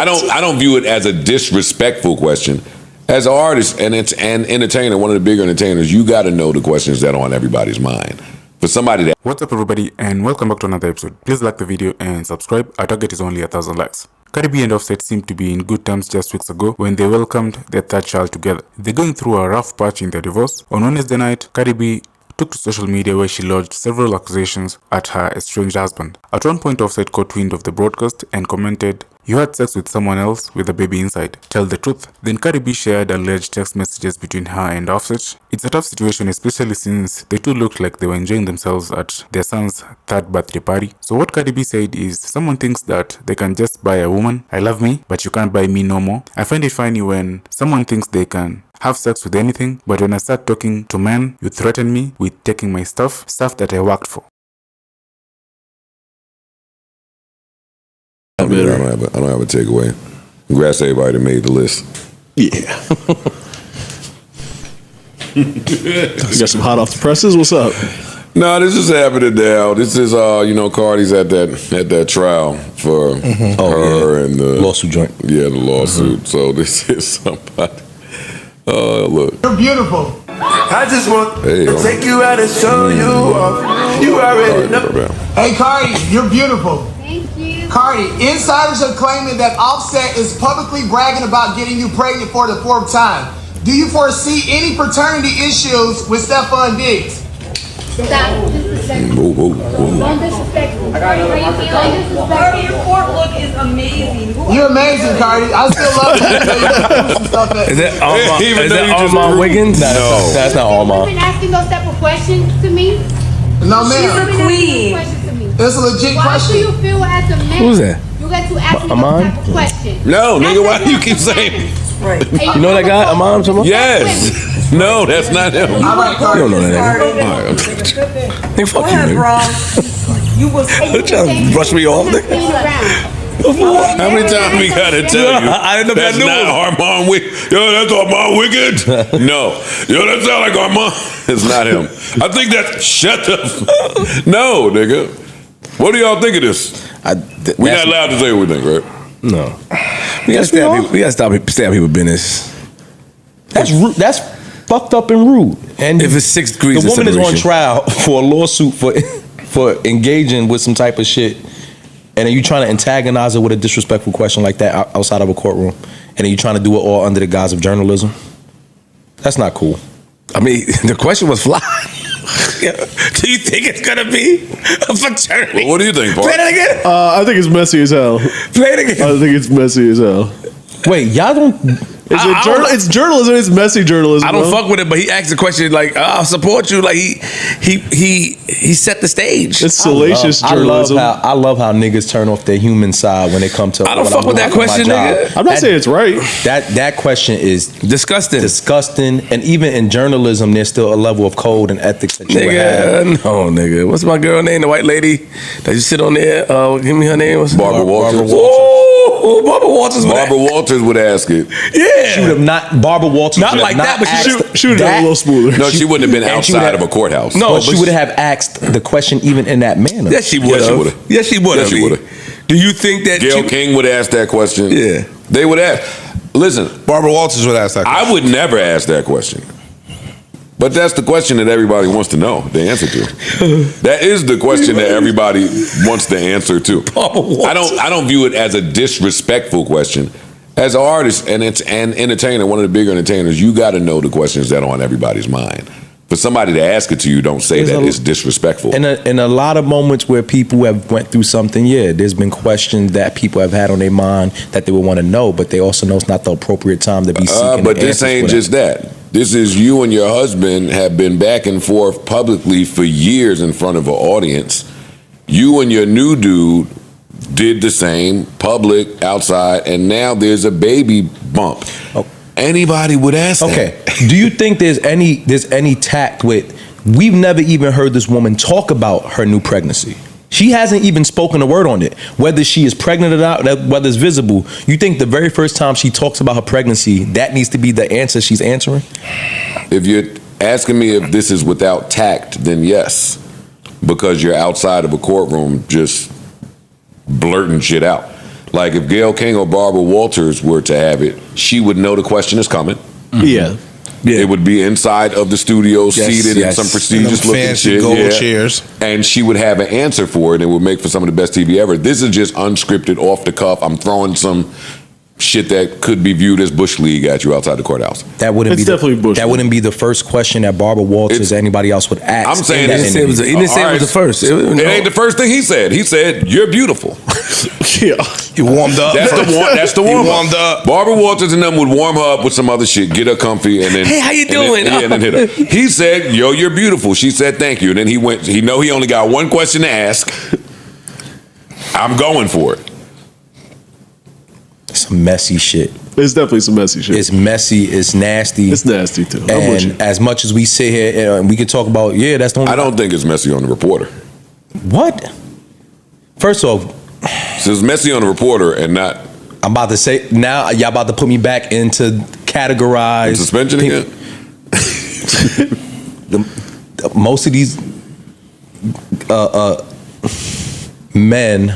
I don't view it as a disrespectful question. As an artist and it's an entertainer, one of the bigger entertainers, you got to know the questions that are on everybody's mind. For somebody that... What's up, everybody, and welcome back to another episode. Please like the video and subscribe. Our target is only 1,000 likes. Cardi B and Offset seemed to be in good terms just weeks ago when they welcomed their third child together. They're going through a rough patch in their divorce. On Wednesday night, Cardi B took to social media where she lodged several accusations at her estranged husband. At one point, Offset caught wind of the broadcast and commented, "You had sex with someone else with a baby inside. Tell the truth." Then Cardi B shared alleged text messages between her and Offset. It's a tough situation, especially since the two looked like they were enjoying themselves at their son's third birthday party. So what Cardi B said is, someone thinks that they can just buy a woman. I love me, but you can't buy me no more. I find it funny when someone thinks they can have sex with anything, but when I start talking to men, you threaten me with taking my stuff that I worked for. I don't have a takeaway. Congrats to everybody that made the list. Yeah. You got some hot off the presses? What's up? No, this is happening now. This is Cardi's at that trial for her and the lawsuit joint. Yeah, the lawsuit. So this is somebody. Look. You're beautiful. I just want to take you out and show you off. You already know. Hey, Cardi, you're beautiful. Thank you. Cardi, insiders are claiming that Offset is publicly bragging about getting you pregnant for the 4th time. Do you foresee any paternity issues with Stephon Diggs? Stop. Just a second. Don't disrespect me. How you feeling? Cardi, your court look is amazing. You're amazing, Cardi. I still love you. Is that Armand Wiggins? No, that's not Armand. You've been asking those type of questions to me. No, She's ma'am. a queen. That's a legit Why question. do you feel as a man? Who's that? You got to ask me those Amon? type of questions. No, nigga, why do you keep saying? Right. You know that guy, Amon? Yes. No, that's not him. All right, Cardi. You don't know that Cardi. nigga. Nigga, Go fuck you, ahead, nigga. bro. You was Trying to brush me off, nigga. How many times we gotta tell you? I didn't know that's that not Armand Wiggins. Yo, that's Armand Wiggins. No. Yo, that sound like Armand. It's not him. I think that's shut up. No, nigga. What do y'all think of this? We're not allowed to say what we think, right? No. We gotta stop people's business. That's rude. That's fucked up and rude. And if it's 6 degrees, the woman is on trial for a lawsuit for engaging with some type of shit, and then you trying to antagonize her with a disrespectful question like that outside of a courtroom, and then you trying to do it all under the guise of journalism. That's not cool. I mean, the question was fly. Do you think it's gonna be a fraternity? What do you think, Paul? Play that again. I think it's messy as hell. Play it again. I think it's messy as hell. Wait, y'all don't. It's journalism. It's messy journalism. I don't fuck with it, but he asked the question like, "I'll support you." Like he set the stage. It's salacious journalism. I love how niggas turn off their human side when they come to. I don't fuck with that question, nigga. I'm not saying it's right. That question is disgusting. Disgusting, and even in journalism, there's still a level of code and ethics that you have. No, nigga. What's my girl name? The white lady that you sit on there. Give me her name. What's Barbara Walters. Oh, Barbara Walters. Barbara Walters would ask it. Yeah. She would have not. Barbara Walters. Not like that, but she would have been a little smoother. No, she wouldn't have been outside of a courthouse. No, but she would have asked the question even in that manner. Yes, she would have. Yes, she would have. Do you think that Gayle King would ask that question? Yeah, they would ask. Listen, Barbara Walters would ask that question. I would never ask that question. But that's the question that everybody wants to know the answer to. That is the question that everybody wants the answer to. I don't view it as a disrespectful question. As an artist and it's an entertainer, one of the bigger entertainers, you got to know the questions that are on everybody's mind. For somebody to ask it to you, don't say that it's disrespectful. In a lot of moments where people have went through something, yeah, there's been questions that people have had on their mind that they would want to know, but they also know it's not the appropriate time to be seeking. But this ain't just that. This is you and your husband have been back and forth publicly for years in front of an audience. You and your new dude did the same, public, outside, and now there's a baby bump. Oh. Anybody would ask that. Do you think there's any tact with, we've never even heard this woman talk about her new pregnancy. She hasn't even spoken a word on it. Whether she is pregnant or not, whether it's visible, you think the very first time she talks about her pregnancy, that needs to be the answer she's answering? If you're asking me if this is without tact, then yes. Because you're outside of a courtroom just blurting shit out. Like if Gayle King or Barbara Walters were to have it, she would know the question is coming. Yeah. It would be inside of the studio, seated in some prestigious looking fancy shit, gold chairs, and she would have an answer for it. And it would make for some of the best TV ever. This is just unscripted, off the cuff. I'm throwing some shit that could be viewed as Bush League at you outside the courthouse. That wouldn't It's be definitely Bush that League. wouldn't be the first question that Barbara Walters or anybody else would ask. I'm saying in that it interview. He didn't say it was the first. It ain't the first thing he said. He said, "You're beautiful." Yeah. you warmed up. That's the warm You warmed up. Barbara Walters and them would warm her up with some other shit, get her comfy, and then Hey, how you and then- doing? yeah, and then hit her. He said, "Yo, you're beautiful." She said, "Thank you." And then he went. He only got one question to ask. I'm going for it. Some messy shit. It's definitely some messy shit. It's messy. It's nasty. It's nasty too. I'm with you. And as much as we sit here and we can talk about, that's the only. I don't think it's messy on the reporter. What? First off, So it's messy on the reporter and not I'm about to say now y'all about to put me back into categorize suspension people- again. Most of these men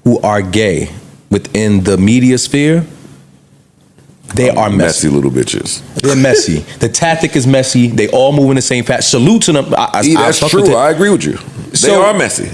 who are gay within the media sphere, they are messy. Messy little bitches. They're messy. The tactic is messy. They all move in the same fashion. Salute to them. That's fuck with true. it. I agree with you. They So- are messy.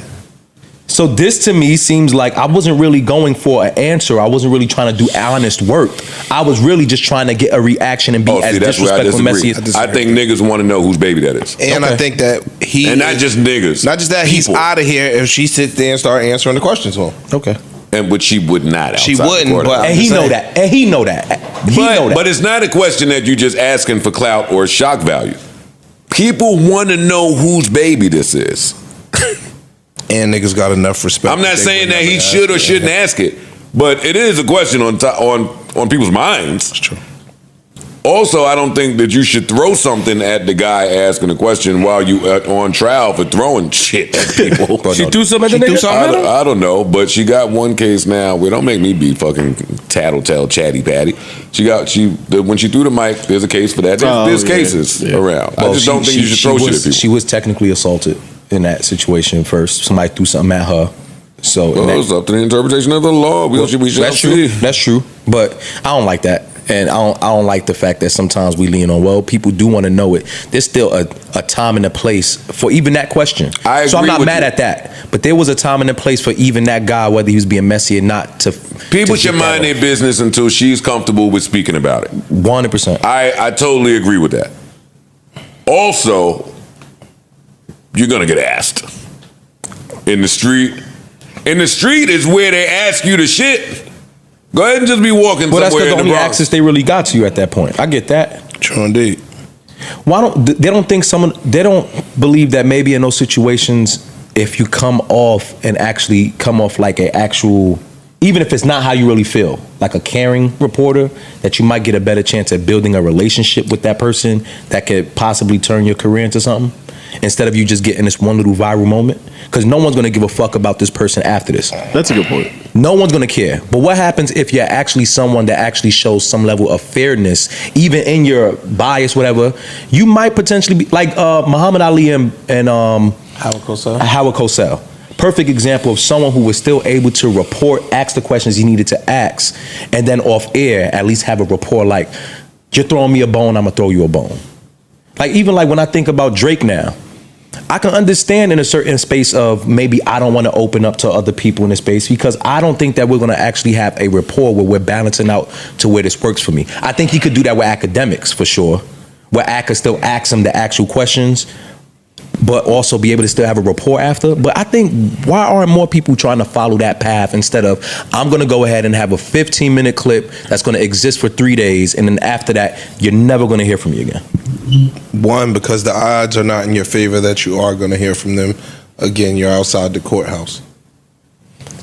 So this to me seems like I wasn't really going for an answer. I wasn't really trying to do honest work. I was really just trying to get a reaction and be as That's where I disrespectful and disagree. messy as I think niggas want to know whose baby that is. And I think that And not just niggas. Not just that, he's people. out of here if she sits there and start answering the questions to him. Okay. And but she would not. She outside the wouldn't, court. but And he know that. And he know that. He know that. But it's not a question that you just asking for clout or shock value. People want to know whose baby this is. And niggas got enough respect. I'm not saying that he should or shouldn't ask it, but it is a question on people's minds. That's true. Also, I don't think that you should throw something at the guy asking a question while you on trial for throwing shit at people. She threw something at the nigga? I don't know, but she got one case now. Well, don't make me be fucking tattletale chatty patty. When she threw the mic, there's a case for that. There's cases around. I just don't think you should throw shit at people. She was technically assaulted in that situation first. Somebody threw something at her. So it's up to the interpretation of the law. We shall that's see. true. That's true. But I don't like that. And I don't like the fact that sometimes we lean on, well, people do want to know it. There's still a time and a place for even that question. So I'm agree not with mad you. at that. But there was a time and a place for even that guy, whether he was being messy or not. People should mind their business until she's comfortable with speaking about it. 100%. I totally agree with that. Also, you're gonna get asked in the street. In the street is where they ask you the shit. Go ahead and just be walking Well, that's somewhere because in the the only Bronx. access they really got to you at that point. I get that. True indeed. Why don't they don't believe that maybe in those situations, if you come off like a actual, even if it's not how you really feel, like a caring reporter, that you might get a better chance at building a relationship with that person that could possibly turn your career into something, instead of you just getting this one little viral moment. Because no one's gonna give a fuck about this person after this. That's a good point. No one's gonna care. But what happens if you're actually someone that actually shows some level of fairness, even in your bias, whatever? You might potentially be like Muhammad Ali and Howard Cosell. Perfect example of someone who was still able to report, ask the questions he needed to ask, and then off air at least have a rapport like, you're throwing me a bone, I'm gonna throw you a bone. Like even like when I think about Drake now, I can understand in a certain space of maybe I don't want to open up to other people in this space because I don't think that we're going to actually have a rapport where we're balancing out to where this works for me. I think he could do that with academics for sure, where I could still ask him the actual questions, but also be able to still have a rapport after. But I think why aren't more people trying to follow that path instead of I'm going to go ahead and have a 15-minute clip that's going to exist for 3 days, and then after that, you're never going to hear from me again. One, because the odds are not in your favor that you are going to hear from them. Again, you're outside the courthouse.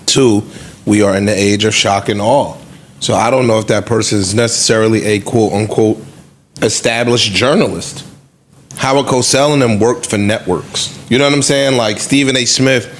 Two, we are in the age of shock and awe. So I don't know if that person is necessarily a quote-unquote established journalist. Howard Cosell and them worked for networks. You know what I'm saying? Like Stephen A. Smith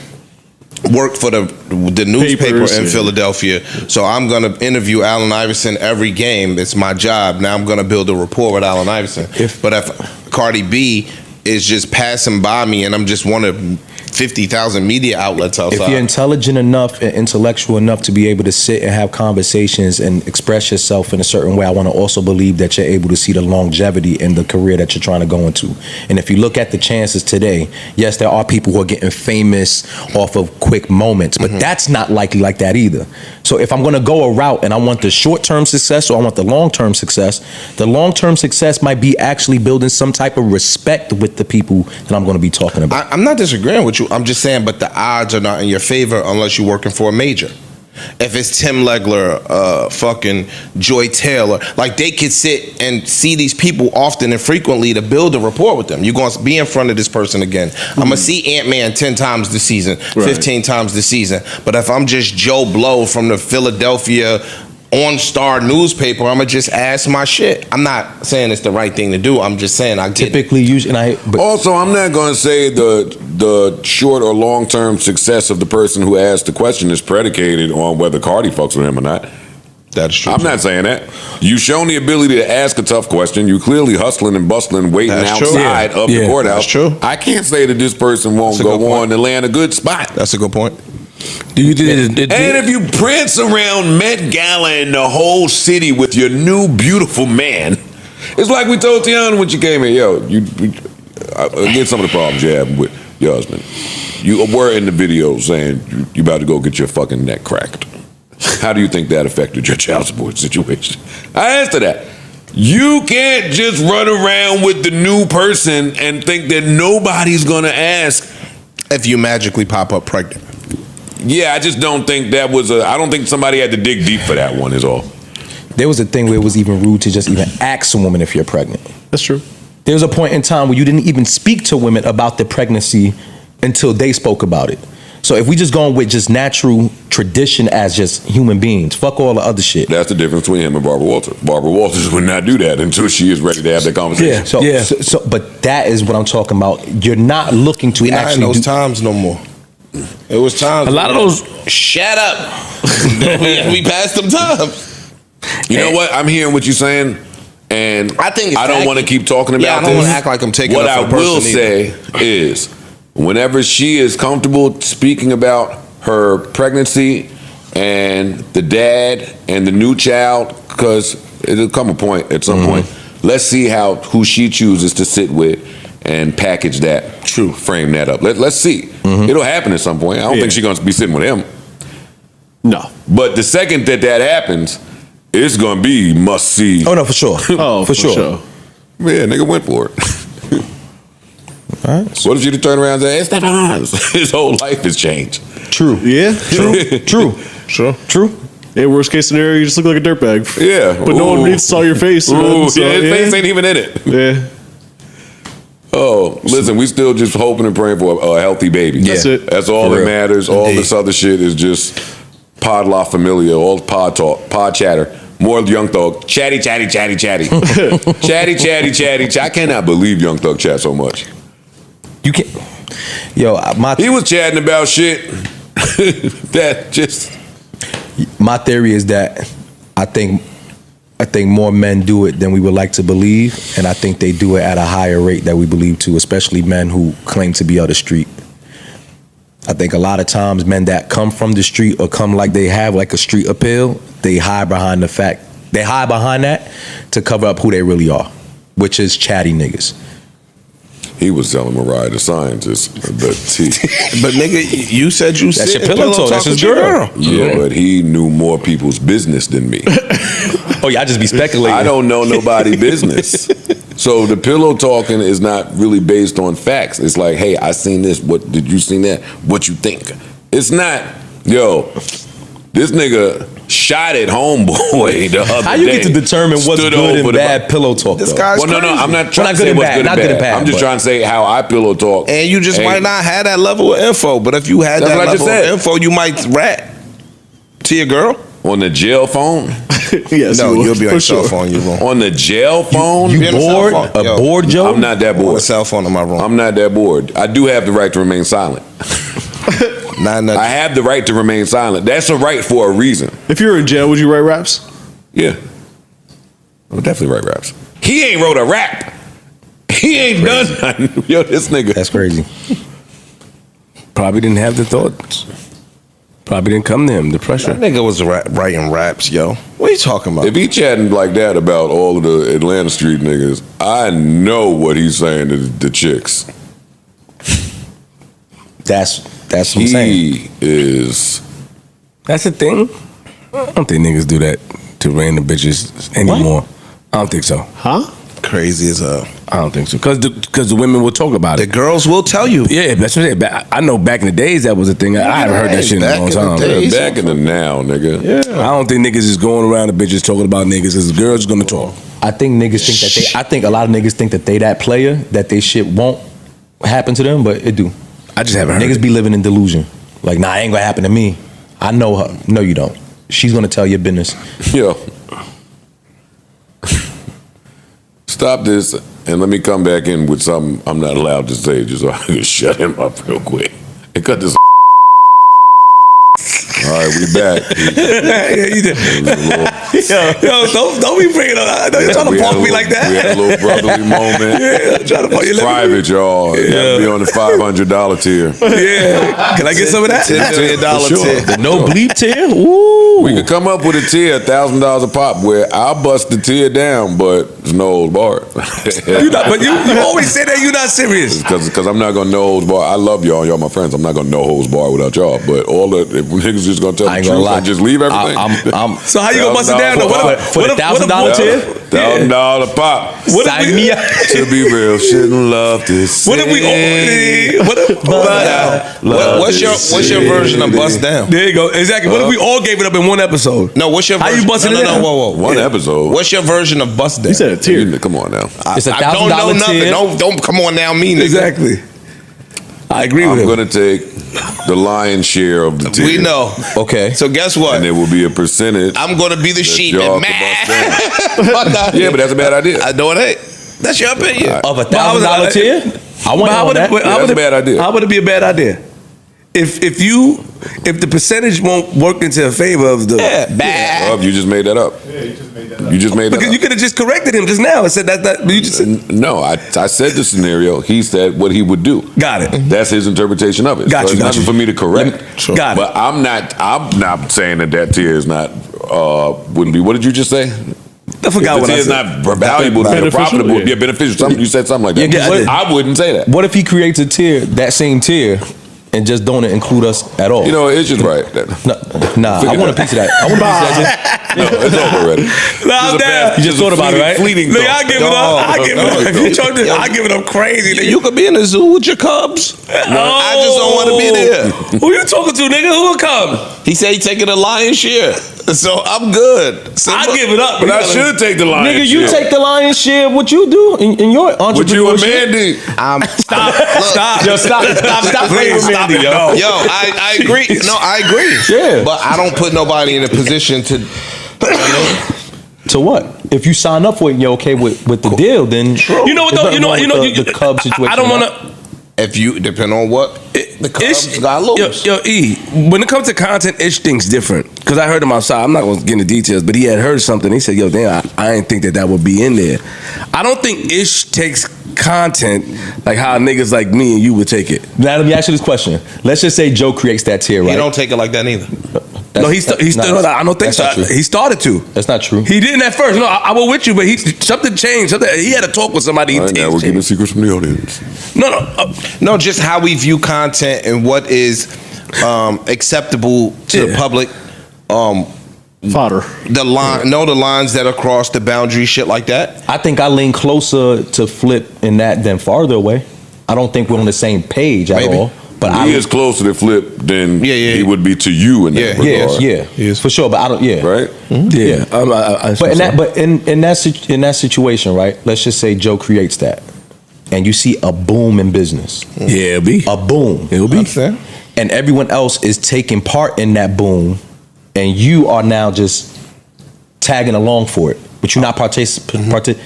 worked for the newspaper in Philadelphia. So I'm going to interview Allen Iverson every game. It's my job. Now I'm going to build a rapport with Allen Iverson. But if Cardi B is just passing by me and I'm just want to 50,000 media outlets outside. If you're intelligent enough and intellectual enough to be able to sit and have conversations and express yourself in a certain way, I want to also believe that you're able to see the longevity in the career that you're trying to go into. And if you look at the chances today, yes, there are people who are getting famous off of quick moments, but that's not likely like that either. So if I'm going to go a route and I want the short-term success or I want the long-term success might be actually building some type of respect with the people that I'm going to be talking about. I'm not disagreeing with you. I'm just saying, but the odds are not in your favor unless you're working for a major. If it's Tim Legler, fucking Joy Taylor, like they could sit and see these people often and frequently to build a rapport with them. You're going to be in front of this person again. I'm going to see Ant-Man 10 times this season, 15 times this season. But if I'm just Joe Blow from the Philadelphia OnStar newspaper, I'm gonna just ask my shit. I'm not saying it's the right thing to do. I'm just saying I typically use, and also I'm not gonna say the short or long term success of the person who asked the question is predicated on whether Cardi fucks with him or not. That's true. I'm not saying that. You've shown the ability to ask a tough question. You clearly hustling and bustling, waiting outside of the courthouse. That's true. I can't say that this person won't go on to land a good spot. That's a good point. Do you think and if you prance around Met Gala in the whole city with your new beautiful man, it's like we told Tiana when she came in, yo, again, some of the problems you have with your husband. You were in the video saying you about to go get your fucking neck cracked. How do you think that affected your child support situation? I asked her that. You can't just run around with the new person and think that nobody's gonna ask if you magically pop up pregnant. Yeah, I just don't think that was I don't think somebody had to dig deep for that one is all. There was a thing where it was even rude to just even ask a woman if you're pregnant. That's true. There was a point in time where you didn't even speak to women about the pregnancy until they spoke about it. So if we just going with just natural tradition as just human beings, fuck all the other shit. That's the difference between him and Barbara Walters. Barbara Walters would not do that until she is ready to have that conversation. Yeah. So but that is what I'm talking about. You're not looking to we not actually in those times no more. It was times. A lot of those. Shut up. we passed them times. You know what? I'm hearing what you're saying, and I think I don't want to keep talking about I don't want to act like I'm taking. What up I for a will person say is, whenever she is comfortable speaking about her pregnancy and the dad and the new child, because it'll come a point at some point. Let's see who she chooses to sit with and package that, frame that up. Let's see. It'll happen at some point. I don't think she's gonna be sitting with him. No. But the second that happens, it's gonna be must see. Oh no, for sure. For sure. Yeah, nigga went for it. All right. What if you turn around and say, it's Stefan's? His whole life has changed. True. Yeah. True. Yeah, worst case scenario, you just look like a dirtbag. Yeah. But no one needs to saw your face. His face ain't even in it. Yeah. Oh, listen, we still just hoping and praying for a healthy baby. That's it. That's all that matters. All this other shit is just pod la familia, all pod talk, pod chatter. More Young Thug. Chatty. Chatty. I cannot believe Young Thug chat so much. You can't. Yo, he was chatting about shit that just. My theory is that I think more men do it than we would like to believe, and I think they do it at a higher rate that we believe to, especially men who claim to be on the street. I think a lot of times men that come from the street or come like they have like a street appeal, they hide behind that to cover up who they really are, which is chatty niggas. He was telling Mariah the scientist the T. But nigga, you said you that's your pillow talk. That's his girl. Yeah, but he knew more people's business than me. Oh yeah, I just be speculating. I don't know nobody's business. So the pillow talking is not really based on facts. It's like, hey, I seen this. What did you seen that? What you think? It's not, yo, this nigga shot at homeboy the other day. How you get to determine what's good and bad pillow talk? This guy's no, I'm not trying to say what's good and bad. I'm just trying to say how I pillow talk. And you just might not have that level of info. But if you had that level of info, you might rat to your girl. On the jail phone? Yes, no, you'll be on your cell phone. You won't. On the jail phone? You bored? A bored Joe? I'm not that bored. A cell phone in my room. I'm not that bored. I do have the right to remain silent. I have the right to remain silent. That's a right for a reason. If you were in jail, would you write raps? Yeah. I would definitely write raps. He ain't wrote a rap. He ain't done nothing. Yo, this nigga. That's crazy. probably didn't have the thoughts. Probably didn't come to him, the pressure. That nigga was writing raps, yo. What are you talking about? If he chatting like that about all of the Atlanta street niggas, I know what he's saying to the chicks. That's what I'm saying. He is. That's the thing. I don't think niggas do that to random bitches anymore. What? I don't think so. Huh? Crazy as hell. I don't think so. Because the women will talk about it. The girls will tell you. Yeah, that's what I'm saying. I know back in the days that was a thing. I haven't heard that shit in a long time. Back in the now, nigga. Yeah. I don't think niggas is going around the bitches talking about niggas because the girls gonna talk. I think niggas think that I think a lot of niggas think that they that player, that they shit won't happen to them, but it do. I just haven't heard niggas be living in delusion. Like, nah, it ain't gonna happen to me. I know her. No, you don't. She's gonna tell your business. Yo. Stop this and let me come back in with something I'm not allowed to say just so I can shut him up real quick. And cut this. All right, we back. Yeah, you did. Yo, don't be bringing up. You're trying to punk me like that. We had a little brotherly moment. Yeah, trying to punk you. It's private, y'all. You gotta be on the $500 tier. Yeah. Can I get some of that? $10 million tier. The no bleep tier? Ooh. We could come up with a tier, $1,000 a pop, where I'll bust the tier down, but it's no holds barred. But you always say that you're not serious. Because I'm not gonna no holds barred. I love y'all, y'all my friends. I'm not gonna no holds barred without y'all. But all the if niggas just gonna tell the truth and just leave everything. So how you gonna bust it down? For the $1,000 tier? $1,000 pop. Sign me up. To be real, shouldn't love this. What if we all? What's your version of bust down? There you go. Exactly. What if we all gave it up in one episode? No, what's your version? How you busting it down? Whoa. One episode. What's your version of bust down? You said a tier. Come on now. It's $1,000 don't know nothing. tier. Don't come on now, me nigga. Exactly. I agree with him. I'm gonna take the lion's share of the tier. We know. Okay. So guess what? And there will be a percentage. I'm gonna be the sheep y'all and can mad. Yeah, but that's a bad idea. I know it ain't. That's your opinion. Of $1,000 tier? I want to know that. That's a bad idea. How would it be a bad idea? If the percentage won't work into the favor of the bad. Oh, you just made that up. You just made that because up. you could have just corrected him just now and said that. You just no, I said the scenario. He said what he would do. Got it. That's his interpretation of it. Got so you. It's nothing for me to correct. Got it. But I'm not saying that tier is not wouldn't be. What did you just say? I forgot what I said. It's not valuable, profitable, beneficial. Something you said something like that. Yeah, I wouldn't say that. What if he creates a tier, that same tier, and just don't include us at all? You know, it's just right. Nah, I want a piece of that. I want a piece of that. No, it's over already. You just thought about it, right? Fleeting Look, I give it up. I give it up. If you charge this, I give it up crazy. Nigga. You could be in the zoo with your cubs. I just don't want to be there. Who you talking to, nigga? Who will come? He said he taking a lion's share, so I'm good. I give it up, But I should take the lion's Nigga, you share. take the lion's share. What you do in your entrepreneurship? What you and Mandy? Stop playing with Mandy, yo. Yo, I agree. No, I agree. Yeah. But I don't put nobody in a position to. To what? If you sign up for it and you're okay with the deal, then You know what though? You know the Cubs situation. I don't want to. If you depend on what the Cubs got lose. Yo, E. When it comes to content, Ish thinks different. Because I heard him outside. I'm not going to get into details, but he had heard something. He said, "Yo, damn, I didn't think that would be in there." I don't think Ish takes content like how niggas like me and you would take it. Now let me ask you this question. Let's just say Joe creates that tier, right? He don't take it like that either. No, he still. I don't think so. He started to. That's not true. He didn't at first. No, I was with you, but something changed. He had a talk with somebody. Right, now we're getting secrets from the audience. No, just how we view content and what is acceptable to the public. Fodder. The lines that are across the boundary, shit like that. I think I lean closer to Flip in that than farther away. I don't think we're on the same page at all. But he is closer to Flip than he would be to you in that regard. Yeah, for sure. But I don't. Yeah, right. Mm-hmm. Yeah, but in that situation, right? Let's just say Joe creates that, and you see a boom in business. Yeah, it'll be a boom. It'll be, and everyone else is taking part in that boom, and you are now just tagging along for it, but you're not participating.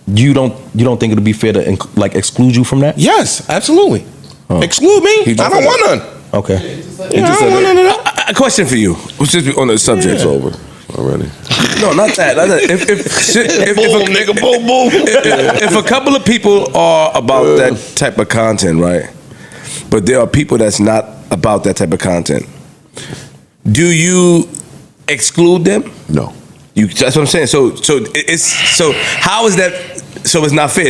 You don't think it'll be fair to like exclude you from that? Yes, absolutely. Exclude me. I don't want none. Okay. I don't want none of that. A question for you. Let's just be on the subject. It's over already. No, not that. If a couple of people are about that type of content, right? but there are people that's not about that type of content. Do you exclude them? No. That's what I'm saying. So how is that? So it's not fair.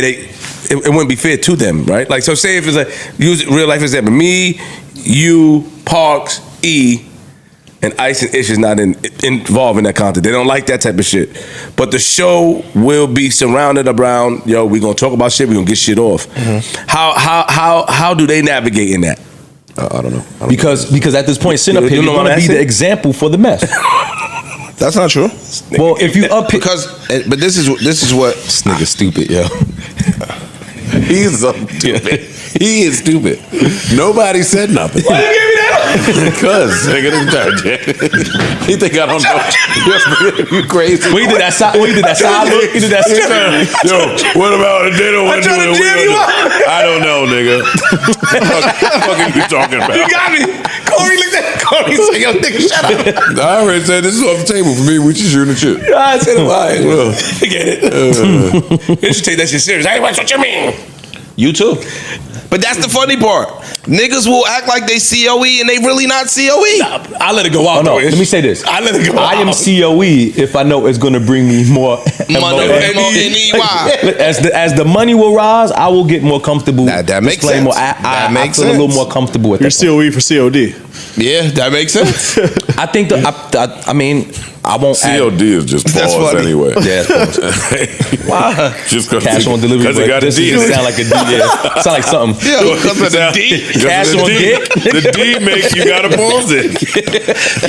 It wouldn't be fair to them, right? Like, so say if it's like, use real life example, me, you, Parks, E, and Ice and Ish is not involved in that content. They don't like that type of shit. But the show will be surrounded around, yo, we gonna talk about shit, we gonna get shit off. How do they navigate in that? I don't know. Because at this point, sitting up here, you're gonna be the example for the mess. That's not true. Well, if you up here, but this is what this nigga stupid, yo. He's so stupid. He is stupid. Nobody said nothing. Why you give me that? Because nigga, he think I don't know. You crazy? We did that side. We did that side look. You did that. Yo, what about they don't want to do it? I don't know, nigga. What are you talking about? You got me. Corey looked at Corey and said, yo, nigga, shut up. I already said this is off the table for me. We just shooting the shit. I said, all right, well, forget it. You should take that shit serious. Hey, what you mean? you too. But that's the funny part. Niggas will act like they COE and they really not COE. Nah, I let it go out. Oh, no, let me say this. I let it go I am out. COE if I know it's going to bring me more M-O-N-E-Y. As the money will rise, I will get more comfortable. That makes displaying sense. More, That makes I feel a little sense. more comfortable with You're that. COE for COD. Yeah, that makes sense. I think I mean, I won't COD is just That's pause funny. anyway. Yeah, that's Why? Just because cash on delivery. Because it got a This D. just sound like a D. Yeah, sound like something. Yeah, because of the D. Cash on dick. The D makes you gotta pause it.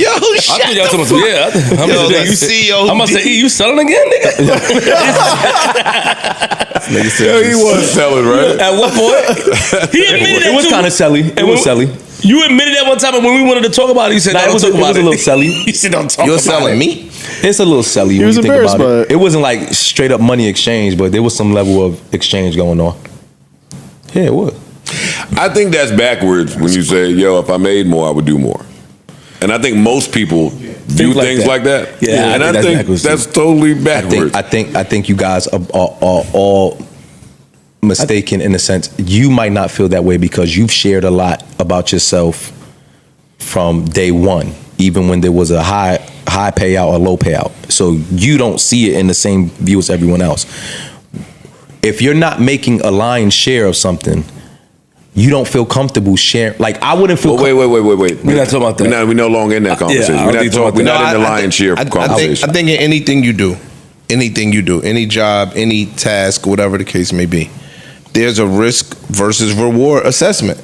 Yo, I shut thought y'all talking about, yeah. I'm Yo, gonna that say, COD. I'm gonna say, E, you selling again, nigga? Yeah, he was selling, right? At what point? He admitted that It was too. kind of selly. It was selly. You admitted that one time, and when we wanted to talk about it, you said, Nah, "Don't it was talk a about little it." selly. You said, "Don't talk You're about selling it." me? It's a little selly when was you think embarrassed about by it. it. It wasn't like straight up money exchange, but there was some level of exchange going on. Yeah, it was. I think that's backwards when you say, yo, if I made more, I would do more. And I think most people view like things that. like that. Yeah, and I I think think that's that's, backwards, totally backwards. I think you guys are all mistaken in the sense you might not feel that way because you've shared a lot about yourself from day one, even when there was a high payout or low payout. So you don't see it in the same view as everyone else. If you're not making a lion's share of something, you don't feel comfortable sharing. Like I wouldn't feel. Wait. We're not talking about that. We're no longer in that conversation. I we're don't not, think we're about not that. in the lion's share conversation. I think in anything you do, any job, any task, whatever the case may be, there's a risk versus reward assessment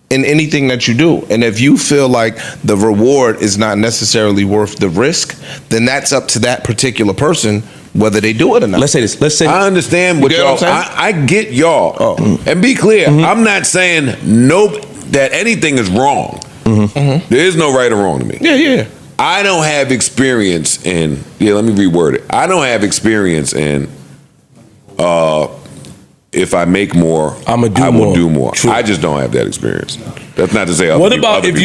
in anything that you do. And if you feel like the reward is not necessarily worth the risk, then that's up to that particular person whether they do it or not. Let's say this. Let's say I understand what You get y'all. what I'm saying? I get y'all. And be clear, I'm not saying that anything is wrong. There is no right or wrong to me. Yeah. I don't have experience in. Let me reword it. I don't have experience in. If I make more, I will do more. True. I just don't have that experience. That's not to say. What about if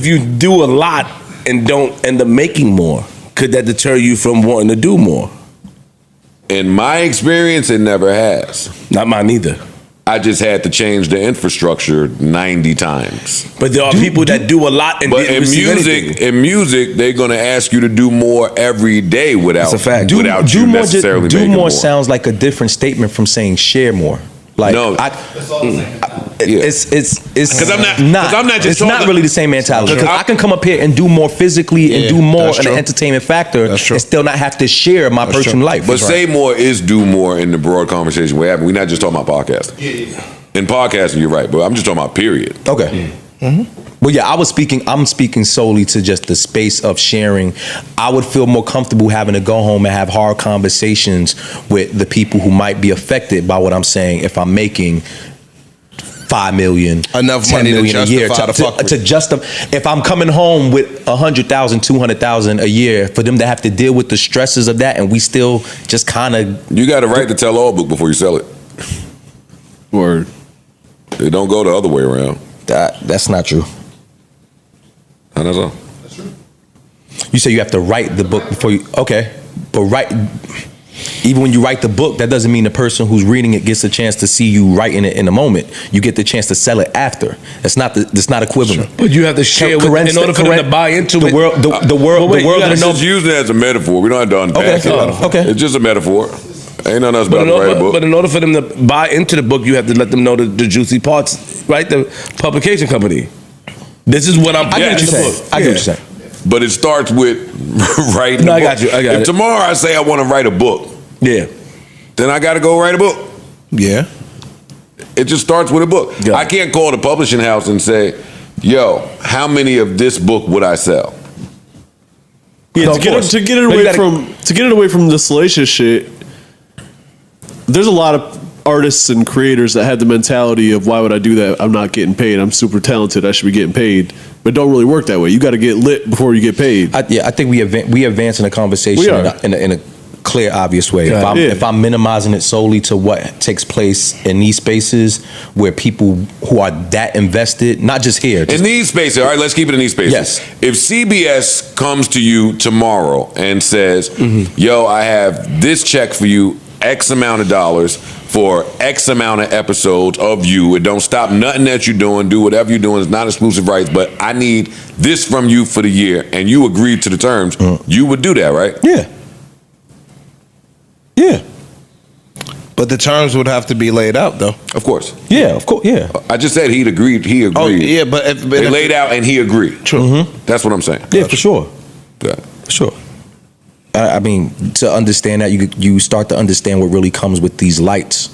you do a lot and don't end up making more? Could that deter you from wanting to do more? In my experience, it never has. Not mine either. I just had to change the infrastructure 90 times. But there are people that do a lot and But didn't in receive anything. music, they're gonna ask you to do more every day without That's a fact. without you necessarily do making more sounds like a different statement from saying share more. Like No. it's Because I'm not just it's not talking- really the same mentality. Because I can come up here and do more physically and Yeah, do more that's in true. an entertainment factor That's true. and still not have to share my personal life. But say more is do more in the broad conversation we're having. We're not just talking about podcasting. In podcasting, you're right, but I'm just talking about period. Okay. Well, yeah, I'm speaking solely to just the space of sharing. I would feel more comfortable having to go home and have hard conversations with the people who might be affected by what I'm saying if I'm making $5 million, Enough 10 money to million a year justify the fuckery. to justify. If I'm coming home with 100,000, 200,000 a year, for them to have to deal with the stresses of that, and we still just kind of. You got a right to tell all book before you sell it. Word. It don't go the other way around. That's not true. How that's all? You say you have to write the book before you. Okay, but Even when you write the book, that doesn't mean the person who's reading it gets a chance to see you writing it in a moment. You get the chance to sell it after. That's not equivalent. But you have to share in order for them to buy into the it. world. The world. Just use it as a metaphor. We don't have to unpack it. Okay. It's just a metaphor. Ain't nothing else about to write a book. But in order for them to buy into the book, you have to let them know the juicy parts, right? The publication company. This is what I'm. I get what you're saying. I get what you're saying. But it starts with writing. No, a I book. got you. I got if it. tomorrow I say I want to write a book, Yeah. then I got to go write a book. Yeah. It just starts with a book. Yeah. I can't call the publishing house and say, "Yo, how many of this book would I sell?" Yeah, No, to get it away from the salacious shit. There's a lot of artists and creators that had the mentality of, why would I do that? I'm not getting paid. I'm super talented. I should be getting paid. But it don't really work that way. You got to get lit before you get paid. I think we advance in the conversation in a clear, obvious way. Yeah. If I'm minimizing it solely to what takes place in these spaces where people who are that invested, not just here. In these spaces, all right, let's keep it in these spaces. Yes. If CBS comes to you tomorrow and says, "Yo, I have this check for you, X amount of dollars for X amount of episodes of you. It don't stop nothing that you're doing. Do whatever you're doing. It's not exclusive rights, but I need this from you for the year," and you agreed to the terms, you would do that, right? Yeah. Yeah. But the terms would have to be laid out, though. Of course. Yeah, of course. Yeah. I just said he'd agreed. He agreed. Oh, yeah, but they laid out and he agreed. True. That's what I'm saying. Yeah, for sure. Good. For sure. I mean, to understand that, you start to understand what really comes with these lights.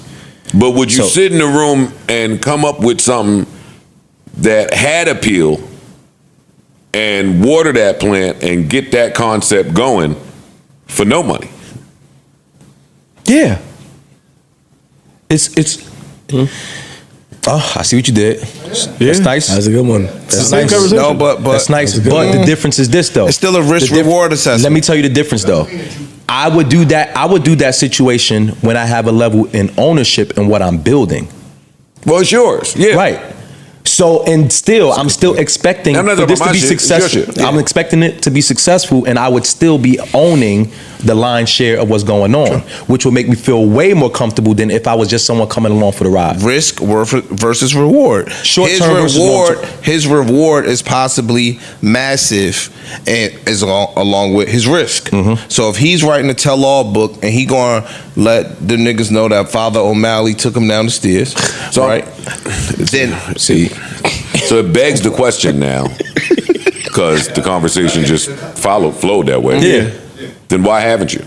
But would you sit in the room and come up with something that had appeal and water that plant and get that concept going for no money? Yeah. It's oh, I see what you did. That's nice. That's a good one. That's nice. No, but That's nice. But the difference is this, though. It's still a risk-reward assessment. Let me tell you the difference, though. I would do that situation when I have a level in ownership in what I'm building. Well, it's yours. Yeah. Right. So, and still, I'm still expecting I'm not for talking this about to my be shit. It's successful. your shit. Yeah. I'm expecting it to be successful, and I would still be owning the lion's share of what's going on, which will make me feel way more comfortable than if I was just someone coming along for the ride. Risk versus reward. Short-term versus long-term. His reward is possibly massive, and is along with his risk. So if he's writing a tell-all book and he gonna let the niggas know that Father O'Malley took him down the stairs, So- right? Then See, so it begs the question now, because the conversation just flowed that way. Yeah. Then why haven't you?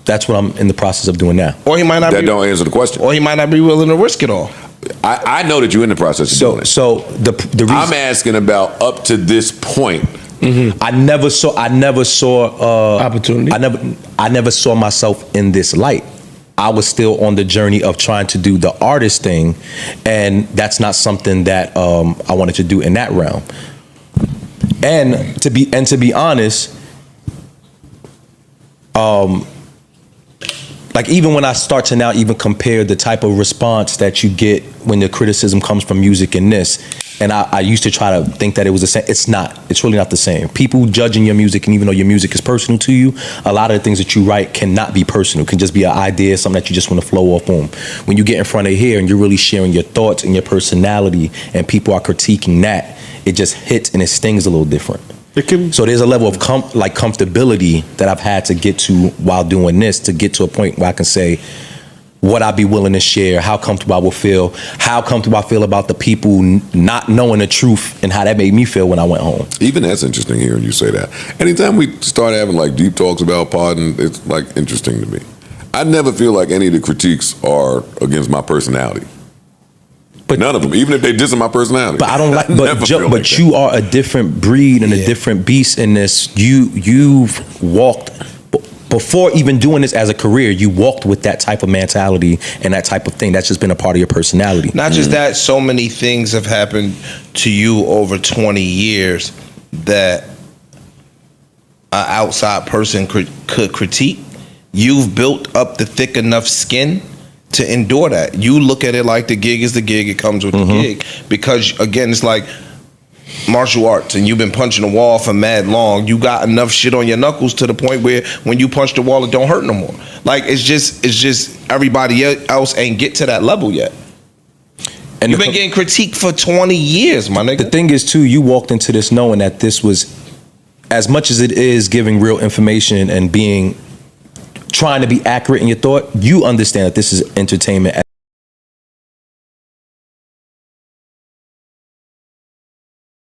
That's what I'm in the process of doing now. or he might not That be, don't answer the question. or he might not be willing to risk it all. I know that you're in the process of doing it. So the reason I'm asking about up to this point. I never saw Opportunity. I never saw myself in this light. I was still on the journey of trying to do the artist thing, and that's not something that I wanted to do in that realm. And to be honest, like even when I start to now even compare the type of response that you get when the criticism comes from music in this, and I used to try to think that it was the same. It's not. It's really not the same. People judging your music, and even though your music is personal to you, a lot of the things that you write cannot be personal. It can just be an idea, something that you just want to flow off on. When you get in front of here and you're really sharing your thoughts and your personality, and people are critiquing that, it just hits and it stings a little different. So there's a level of comfortability that I've had to get to while doing this, to get to a point where I can say what I'd be willing to share, how comfortable I will feel, how comfortable I feel about the people not knowing the truth, and how that made me feel when I went home. Even that's interesting hearing you say that. Anytime we start having like deep talks about Podden, it's like interesting to me. I never feel like any of the critiques are against my personality. But none of them, even if they diss my personality. But I don't like. But that. you are a different breed and a different beast in this. You've walked before even doing this as a career. You walked with that type of mentality and that type of thing. That's just been a part of your personality. Not just that, so many things have happened to you over 20 years that an outside person could critique. You've built up the thick enough skin to endure that. You look at it like the gig is the gig, it comes with the gig. Because again, it's like martial arts and you've been punching a wall for mad long, you got enough shit on your knuckles to the point where when you punch the wall, it don't hurt no more. Like it's just everybody else ain't get to that level yet. And you've been getting critiqued for 20 years, my nigga. The thing is too, you walked into this knowing that this was, as much as it is giving real information and trying to be accurate in your thought, you understand that this is entertainment